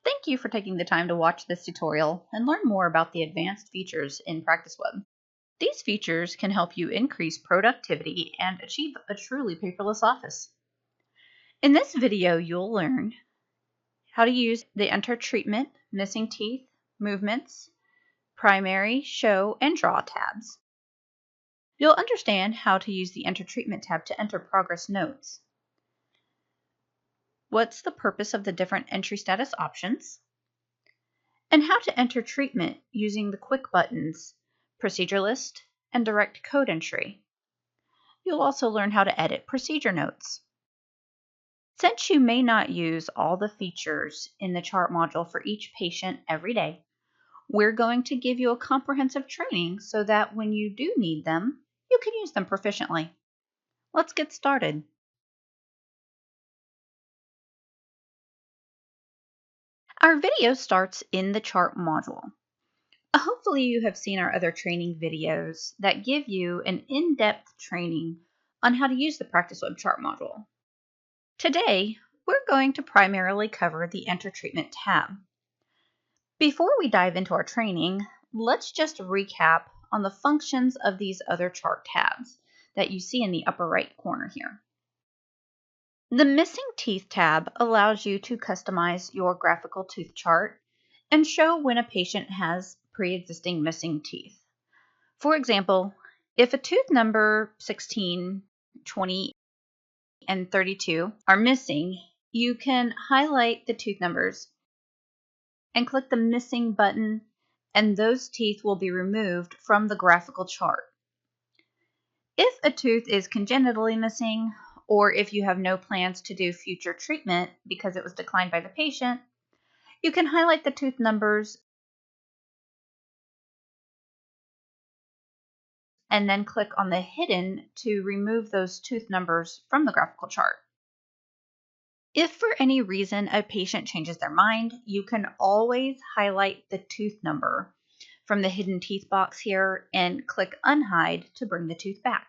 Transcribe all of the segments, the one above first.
Thank you for taking the time to watch this tutorial and learn more about the advanced features in PracticeWeb. These features can help you increase productivity and achieve a truly paperless office. In this video, you'll learn how to use the Enter Treatment, Missing Teeth, Movements, Primary, Show, and Draw tabs. You'll understand how to use the Enter Treatment tab to enter progress notes. What's the purpose of the different entry status options? And how to enter treatment using the quick buttons, Procedure List, and Direct Code Entry. You'll also learn how to edit procedure notes. Since you may not use all the features in the chart module for each patient every day, we're going to give you a comprehensive training so that when you do need them, you can use them proficiently. Let's get started. Our video starts in the chart module. Hopefully you have seen our other training videos that give you an in-depth training on how to use the PracticeWeb chart module. Today, we're going to primarily cover the Enter Treatment tab. Before we dive into our training, let's just recap on the functions of these other chart tabs that you see in the upper right corner here. The Missing Teeth tab allows you to customize your graphical tooth chart and show when a patient has pre-existing missing teeth. For example, if a tooth number 16, 20, and 32 are missing, you can highlight the tooth numbers and click the Missing button, and those teeth will be removed from the graphical chart. If a tooth is congenitally missing, or if you have no plans to do future treatment because it was declined by the patient, you can highlight the tooth numbers and then click on the hidden to remove those tooth numbers from the graphical chart. If for any reason a patient changes their mind, you can always highlight the tooth number from the hidden teeth box here and click Unhide to bring the tooth back.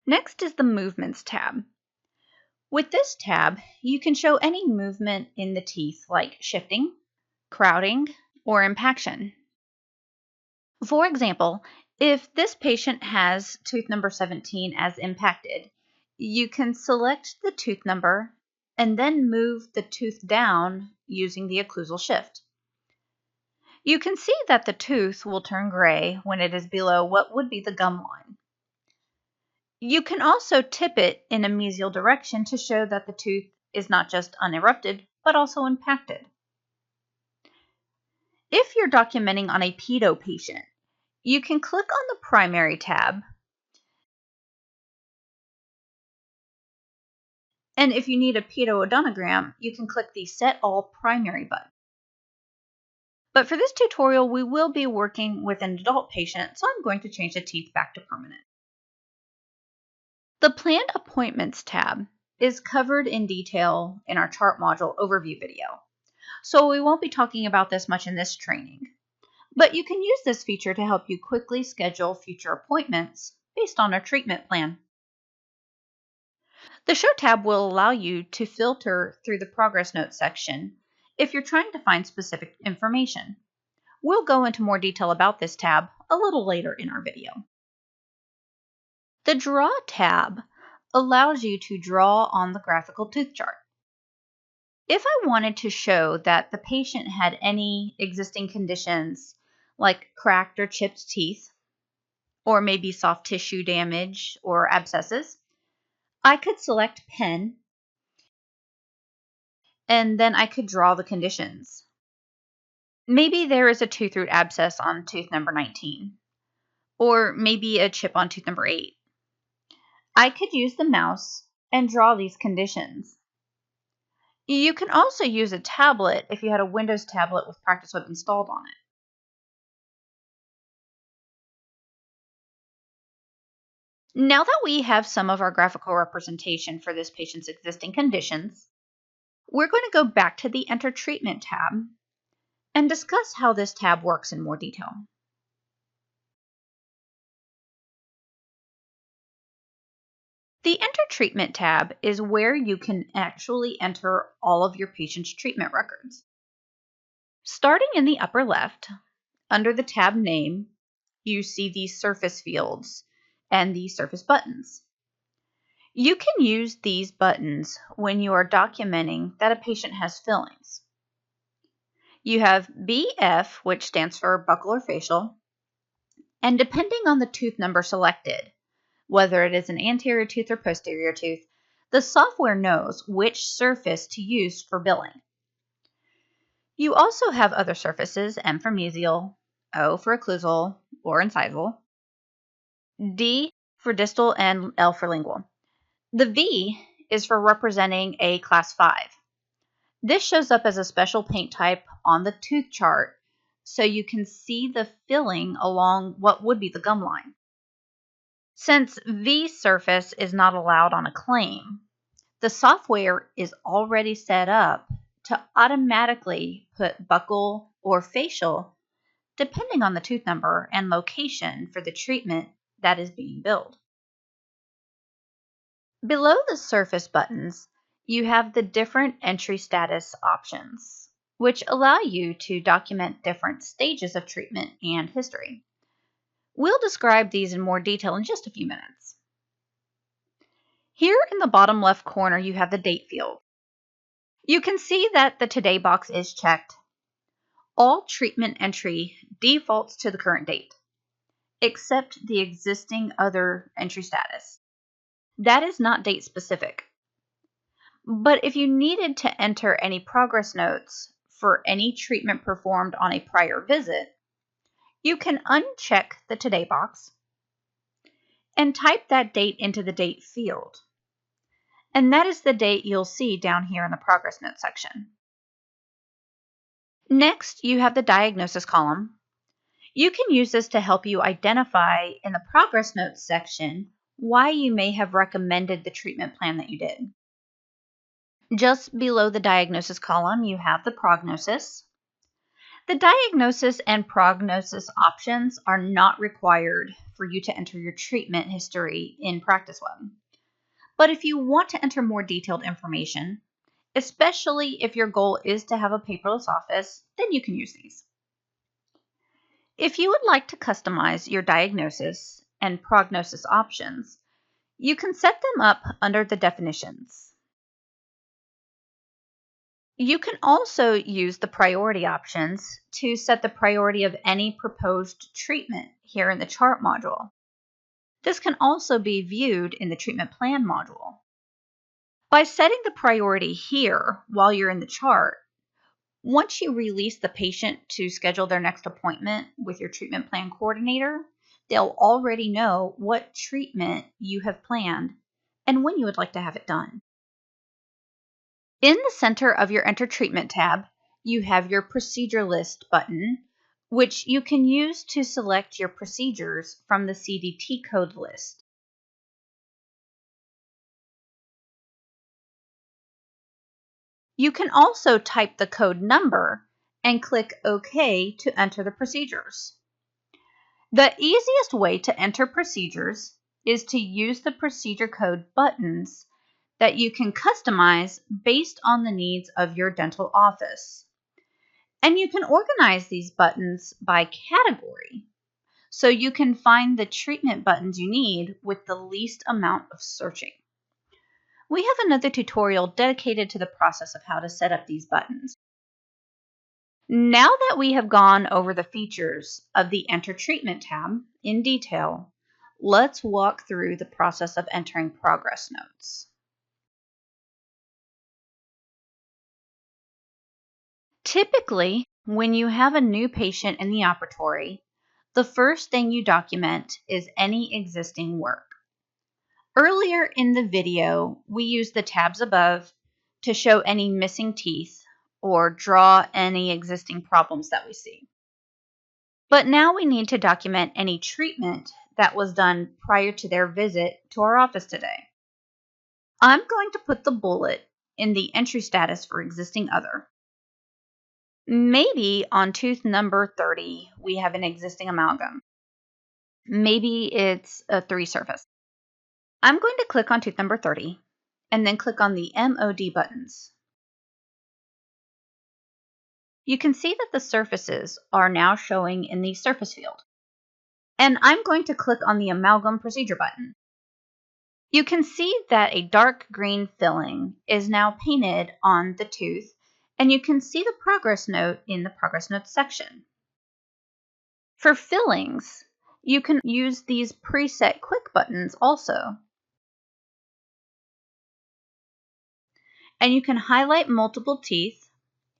Next is the Movements tab. With this tab, you can show any movement in the teeth like shifting, crowding, or impaction. For example, if this patient has tooth number 17 as impacted, you can select the tooth number and then move the tooth down using the occlusal shift. You can see that the tooth will turn gray when it is below what would be the gum line. You can also tip it in a mesial direction to show that the tooth is not just unerupted, but also impacted. If you're documenting on a pedo patient, you can click on the Primary tab, and if you need a pedo-odontogram, you can click the Set All Primary button. But for this tutorial, we will be working with an adult patient, so I'm going to change the teeth back to permanent. The Planned Appointments tab is covered in detail in our chart module overview video, so we won't be talking about this much in this training. But you can use this feature to help you quickly schedule future appointments based on a treatment plan. The Show tab will allow you to filter through the Progress Notes section if you're trying to find specific information. We'll go into more detail about this tab a little later in our video. The Draw tab allows you to draw on the graphical tooth chart. If I wanted to show that the patient had any existing conditions like cracked or chipped teeth, or maybe soft tissue damage or abscesses, I could select Pen, and then I could draw the conditions. Maybe there is a tooth root abscess on tooth number 19, or maybe a chip on tooth number 8. I could use the mouse and draw these conditions. You can also use a tablet if you had a Windows tablet with PracticeWeb installed on it. Now that we have some of our graphical representation for this patient's existing conditions, we're going to go back to the Enter Treatment tab and discuss how this tab works in more detail. The Enter Treatment tab is where you can actually enter all of your patient's treatment records. Starting in the upper left, under the tab name, you see these surface fields and the surface buttons. You can use these buttons when you are documenting that a patient has fillings. You have BF, which stands for buccal or facial, and depending on the tooth number selected, whether it is an anterior tooth or posterior tooth, the software knows which surface to use for billing. You also have other surfaces, M for mesial, O for occlusal or incisal, D for distal, and L for lingual. The V is for representing a class 5. This shows up as a special paint type on the tooth chart so you can see the filling along what would be the gum line. Since V surface is not allowed on a claim, the software is already set up to automatically put buccal or facial depending on the tooth number and location for the treatment that is being billed. Below the surface buttons, you have the different entry status options, which allow you to document different stages of treatment and history. We'll describe these in more detail in just a few minutes. Here in the bottom left corner, you have the date field. You can see that the Today box is checked. All treatment entry defaults to the current date, except the existing other entry status. That is not date specific. But if you needed to enter any progress notes for any treatment performed on a prior visit, you can uncheck the Today box and type that date into the date field. And that is the date you'll see down here in the progress notes section. Next, you have the diagnosis column. You can use this to help you identify in the progress notes section why you may have recommended the treatment plan that you did. Just below the diagnosis column, you have the prognosis. The diagnosis and prognosis options are not required for you to enter your treatment history in PracticeWeb. But if you want to enter more detailed information, especially if your goal is to have a paperless office, then you can use these. If you would like to customize your diagnosis and prognosis options, you can set them up under the definitions. You can also use the priority options to set the priority of any proposed treatment here in the chart module. This can also be viewed in the treatment plan module. By setting the priority here while you're in the chart, once you release the patient to schedule their next appointment with your treatment plan coordinator, they'll already know what treatment you have planned and when you would like to have it done. In the center of your Enter Treatment tab, you have your Procedure List button, which you can use to select your procedures from the CDT code list. You can also type the code number and click OK to enter the procedures. The easiest way to enter procedures is to use the procedure code buttons that you can customize based on the needs of your dental office. And you can organize these buttons by category, so you can find the treatment buttons you need with the least amount of searching. We have another tutorial dedicated to the process of how to set up these buttons. Now that we have gone over the features of the Enter Treatment tab in detail, let's walk through the process of entering progress notes. Typically, when you have a new patient in the operatory, the first thing you document is any existing work. Earlier in the video, we used the tabs above to show any missing teeth or draw any existing problems that we see. But now we need to document any treatment that was done prior to their visit to our office today. I'm going to put the bullet in the entry status for existing other. Maybe on tooth number 30, we have an existing amalgam. Maybe it's a 3 surface. I'm going to click on tooth number 30 and then click on the MOD buttons. You can see that the surfaces are now showing in the surface field. And I'm going to click on the amalgam procedure button. You can see that a dark green filling is now painted on the tooth, and you can see the progress note in the progress notes section. For fillings, you can use these preset quick buttons also. And you can highlight multiple teeth,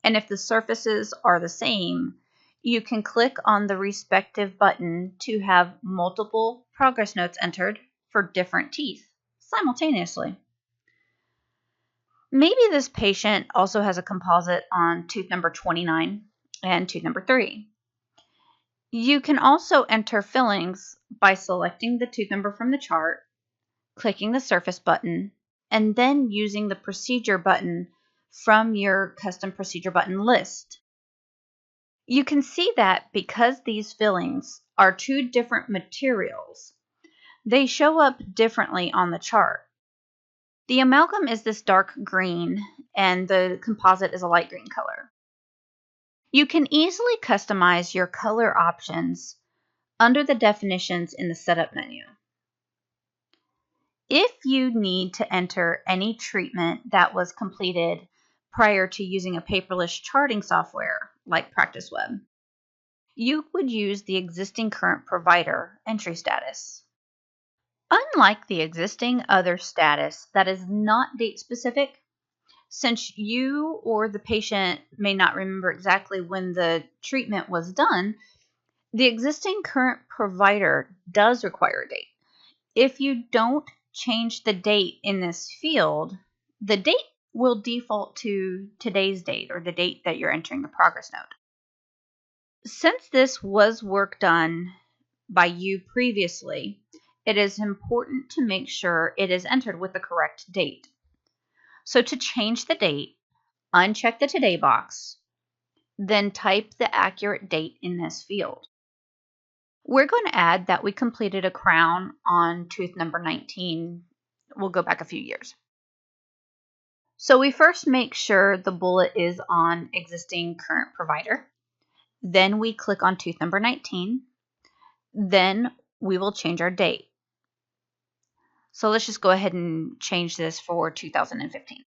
and if the surfaces are the same, you can click on the respective button to have multiple progress notes entered for different teeth simultaneously. Maybe this patient also has a composite on tooth number 29 and tooth number 3. You can also enter fillings by selecting the tooth number from the chart, clicking the surface button, and then using the procedure button from your custom procedure button list. You can see that because these fillings are two different materials, they show up differently on the chart. The amalgam is this dark green, and the composite is a light green color. You can easily customize your color options under the definitions in the setup menu. If you need to enter any treatment that was completed prior to using a paperless charting software like PracticeWeb, you would use the existing current provider entry status. Unlike the existing other status that is not date specific, since you or the patient may not remember exactly when the treatment was done, the existing current provider does require a date. If you don't change the date in this field, the date will default to today's date or the date that you're entering the progress note. Since this was work done by you previously, it is important to make sure it is entered with the correct date. So to change the date, uncheck the Today box, then type the accurate date in this field. We're going to add that we completed a crown on tooth number 19. We'll go back a few years. So we first make sure the bullet is on existing current provider. Then we click on tooth number 19. Then we will change our date. So let's just go ahead and change this for 2015.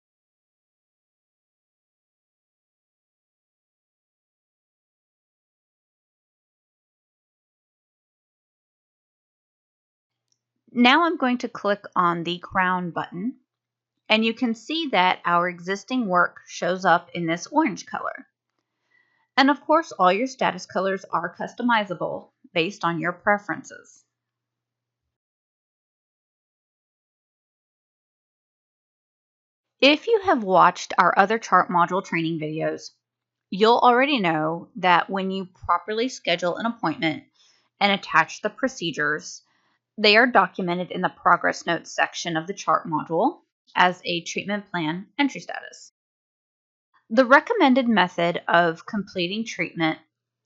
Now I'm going to click on the crown button, and you can see that our existing work shows up in this orange color. And of course, all your status colors are customizable based on your preferences. If you have watched our other chart module training videos, you'll already know that when you properly schedule an appointment and attach the procedures, they are documented in the progress notes section of the chart module as a treatment plan entry status. The recommended method of completing treatment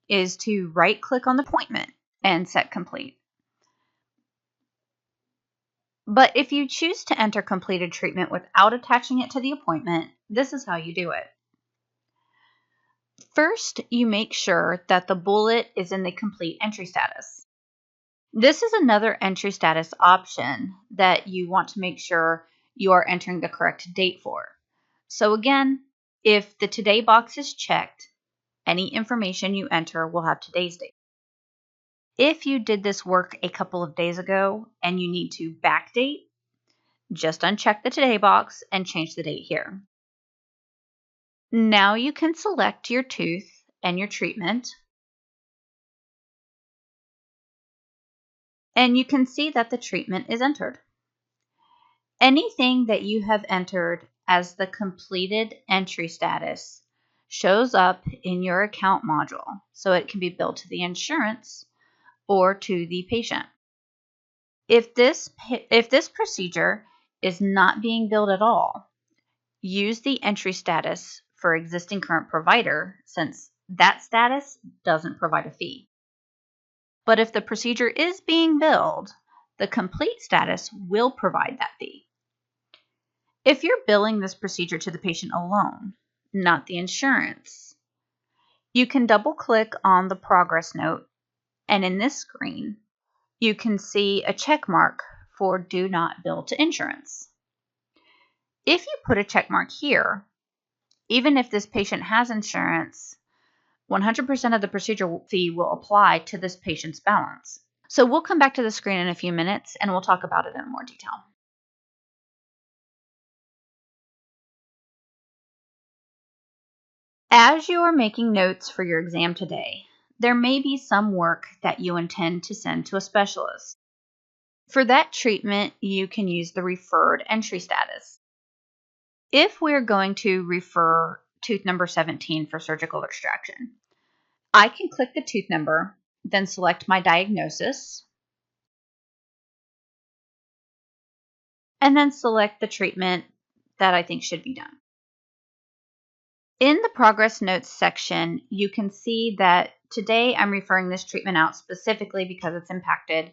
is to right-click on the appointment and set complete. But if you choose to enter completed treatment without attaching it to the appointment, this is how you do it. First, you make sure that the bullet is in the complete entry status. This is another entry status option that you want to make sure you are entering the correct date for. So again, if the today box is checked, any information you enter will have today's date. If you did this work a couple of days ago and you need to backdate, just uncheck the today box and change the date here. Now you can select your tooth and your treatment. And you can see that the treatment is entered. Anything that you have entered as the completed entry status shows up in your account module, so it can be billed to the insurance or to the patient. If this procedure is not being billed at all, use the entry status for existing current provider, since that status doesn't provide a fee. But if the procedure is being billed, the complete status will provide that fee. If you're billing this procedure to the patient alone, not the insurance, you can double-click on the progress note, and in this screen, you can see a check mark for Do Not Bill to Insurance. If you put a check mark here, even if this patient has insurance, 100% of the procedure fee will apply to this patient's balance. So we'll come back to the screen in a few minutes and we'll talk about it in more detail. As you are making notes for your exam today, there may be some work that you intend to send to a specialist. For that treatment, you can use the referred entry status. If we're going to refer tooth number 17 for surgical extraction, I can click the tooth number, then select my diagnosis, and then select the treatment that I think should be done. In the progress notes section, you can see that today I'm referring this treatment out specifically because it's impacted.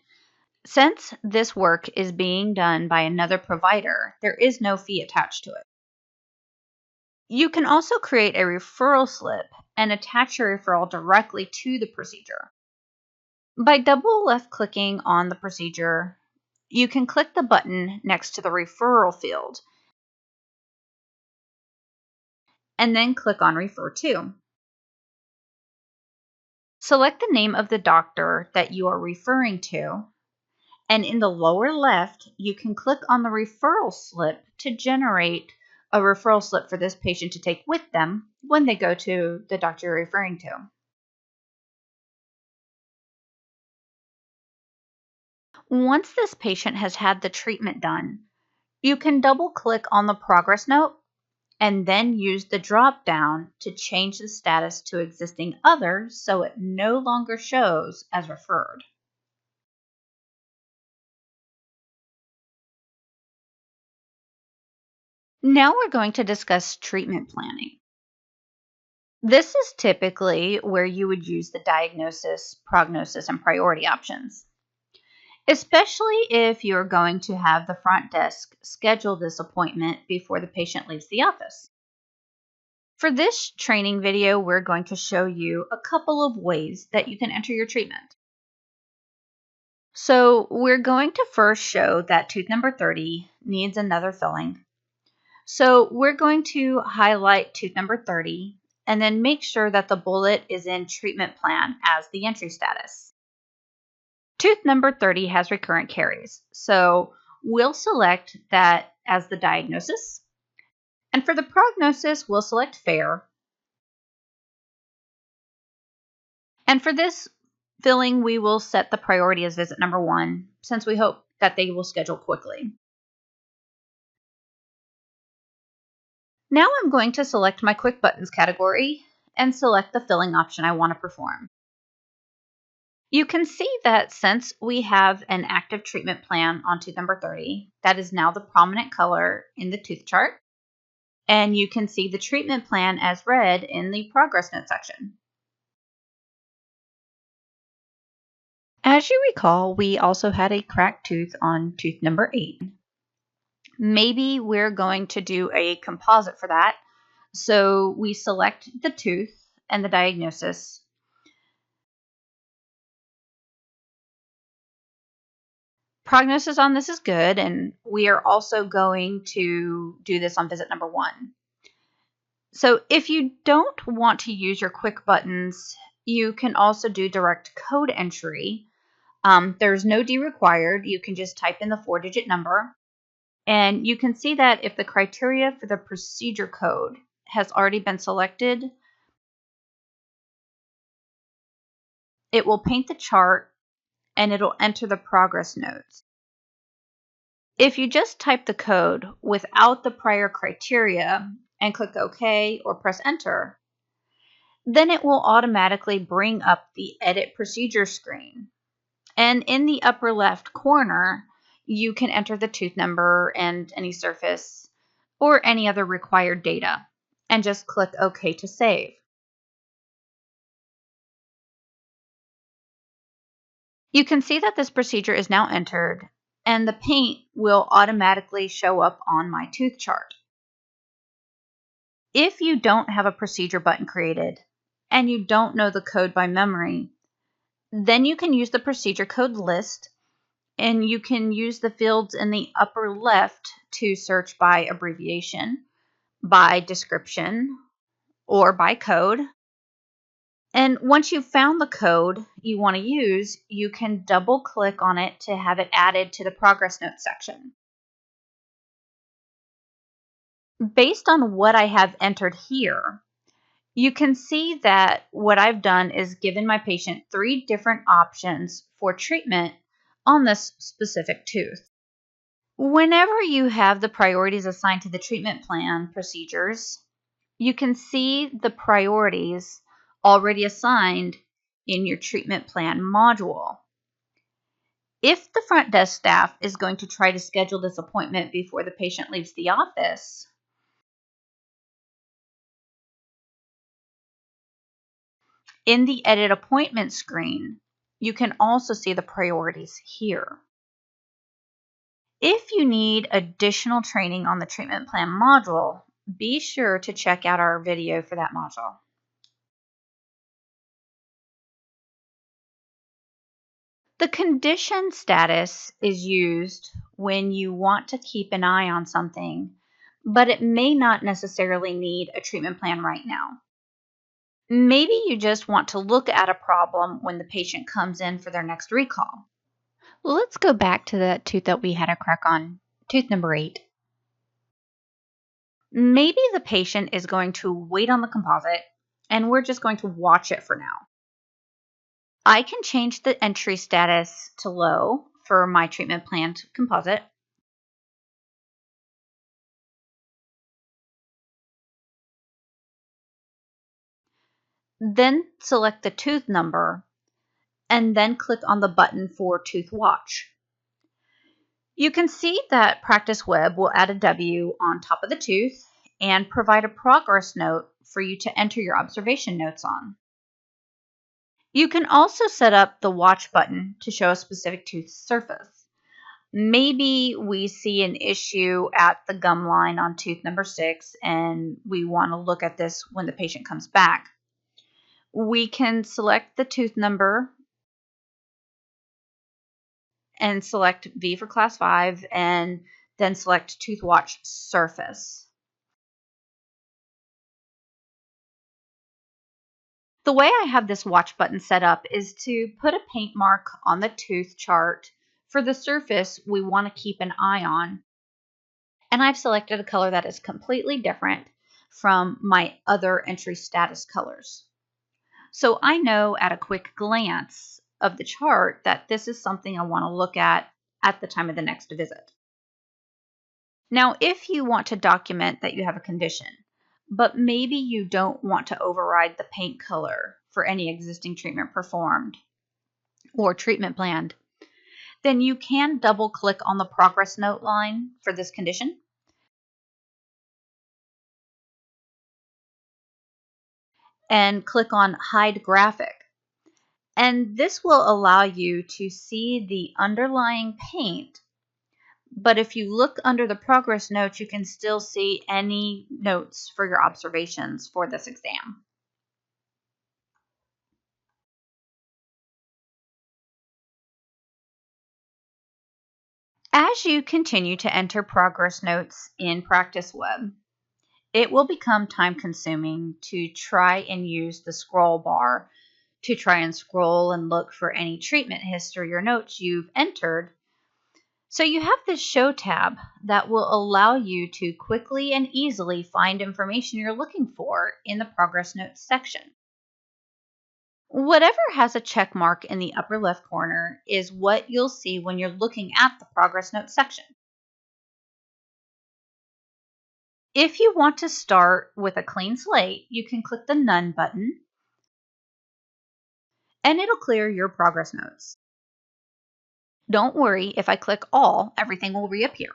Since this work is being done by another provider, there is no fee attached to it. You can also create a referral slip and attach your referral directly to the procedure. By double left clicking on the procedure, you can click the button next to the referral field and then click on Refer To. Select the name of the doctor that you are referring to, and in the lower left, you can click on the referral slip to generate a referral slip for this patient to take with them when they go to the doctor you're referring to. Once this patient has had the treatment done, you can double-click on the progress note and then use the drop-down to change the status to existing other so it no longer shows as referred. Now we're going to discuss treatment planning. This is typically where you would use the diagnosis, prognosis, and priority options, especially if you're going to have the front desk schedule this appointment before the patient leaves the office. For this training video, we're going to show you a couple of ways that you can enter your treatment. So we're going to first show that tooth number 30 needs another filling. So we're going to highlight tooth number 30 and then make sure that the bullet is in treatment plan as the entry status. Tooth number 30 has recurrent caries, so we'll select that as the diagnosis. And for the prognosis, we'll select fair. And for this filling, we will set the priority as visit number 1, since we hope that they will schedule quickly. Now I'm going to select my quick buttons category and select the filling option I want to perform. You can see that since we have an active treatment plan on tooth number 30, that is now the prominent color in the tooth chart. And you can see the treatment plan as red in the progress note section. As you recall, we also had a cracked tooth on tooth number 8. Maybe we're going to do a composite for that. So we select the tooth and the diagnosis. Prognosis on this is good, and we are also going to do this on visit number 1. So if you don't want to use your quick buttons, you can also do direct code entry. There's no D required. You can just type in the 4-digit number. And you can see that if the criteria for the procedure code has already been selected, it will paint the chart and it'll enter the progress notes. If you just type the code without the prior criteria and click OK or press Enter, then it will automatically bring up the Edit Procedure screen. And in the upper left corner, you can enter the tooth number and any surface or any other required data, and just click OK to save. You can see that this procedure is now entered, and the paint will automatically show up on my tooth chart. If you don't have a procedure button created and you don't know the code by memory, then you can use the procedure code list, and you can use the fields in the upper left to search by abbreviation, by description, or by code. And once you've found the code you want to use, you can double click on it to have it added to the progress notes section. Based on what I have entered here, you can see that what I've done is given my patient 3 different options for treatment on this specific tooth. Whenever you have the priorities assigned to the treatment plan procedures, you can see the priorities already assigned in your treatment plan module. If the front desk staff is going to try to schedule this appointment before the patient leaves the office, in the Edit Appointment screen, you can also see the priorities here. If you need additional training on the treatment plan module, be sure to check out our video for that module. The condition status is used when you want to keep an eye on something, but it may not necessarily need a treatment plan right now. Maybe you just want to look at a problem when the patient comes in for their next recall. Well, let's go back to that tooth that we had a crack on, tooth number 8. Maybe the patient is going to wait on the composite, and we're just going to watch it for now. I can change the entry status to low for my treatment plan composite. Then select the tooth number, and then click on the button for Tooth Watch. You can see that Practice Web will add a W on top of the tooth and provide a progress note for you to enter your observation notes on. You can also set up the Watch button to show a specific tooth surface. Maybe we see an issue at the gum line on tooth number 6, and we want to look at this when the patient comes back. We can select the tooth number and select V for class 5, and then select Tooth Watch Surface. The way I have this watch button set up is to put a paint mark on the tooth chart for the surface we want to keep an eye on. And I've selected a color that is completely different from my other entry status colors. So I know at a quick glance of the chart that this is something I want to look at the time of the next visit. Now, if you want to document that you have a condition, but maybe you don't want to override the paint color for any existing treatment performed or treatment planned, then you can double click on the progress note line for this condition. And click on Hide Graphic. And this will allow you to see the underlying paint, but if you look under the progress notes, you can still see any notes for your observations for this exam. As you continue to enter progress notes in Practice Web, it will become time-consuming to try and use the scroll bar to try and scroll and look for any treatment history or notes you've entered. So you have this Show tab that will allow you to quickly and easily find information you're looking for in the Progress Notes section. Whatever has a check mark in the upper left corner is what you'll see when you're looking at the Progress Notes section. If you want to start with a clean slate, you can click the None button, and it'll clear your progress notes. Don't worry, if I click All, everything will reappear.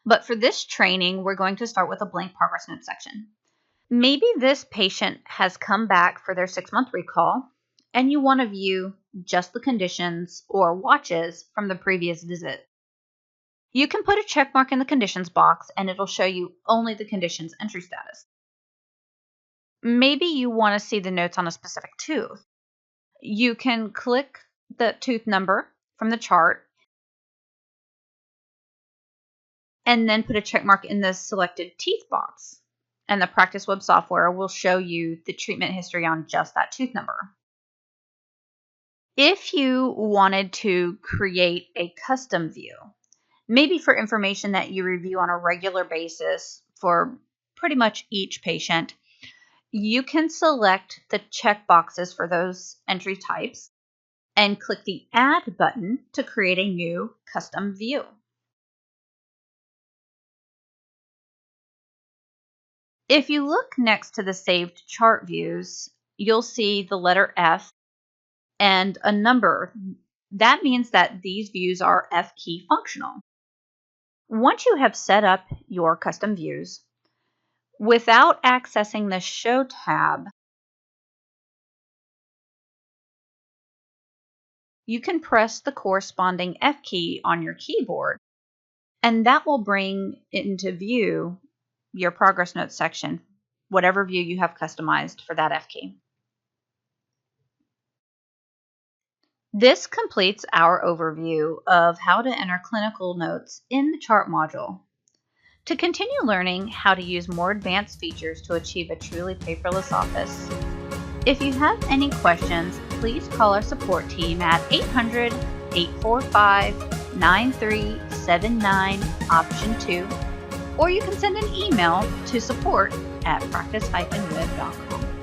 But for this training, we're going to start with a blank progress notes section. Maybe this patient has come back for their 6-month recall, and you want to view just the conditions or watches from the previous visit. You can put a check mark in the conditions box and it'll show you only the condition's entry status. Maybe you want to see the notes on a specific tooth. You can click the tooth number from the chart and then put a check mark in the selected teeth box. And the Practice Web software will show you the treatment history on just that tooth number. If you wanted to create a custom view, maybe for information that you review on a regular basis for pretty much each patient, you can select the check boxes for those entry types and click the Add button to create a new custom view. If you look next to the saved chart views, you'll see the letter F and a number. That means that these views are F key functional. Once you have set up your custom views, without accessing the Show tab, you can press the corresponding F key on your keyboard, and that will bring into view your progress notes section, whatever view you have customized for that F key. This completes our overview of how to enter clinical notes in the chart module. To continue learning how to use more advanced features to achieve a truly paperless office, if you have any questions, please call our support team at 800-845-9379 option 2, or you can send an email to support@practice-web.com.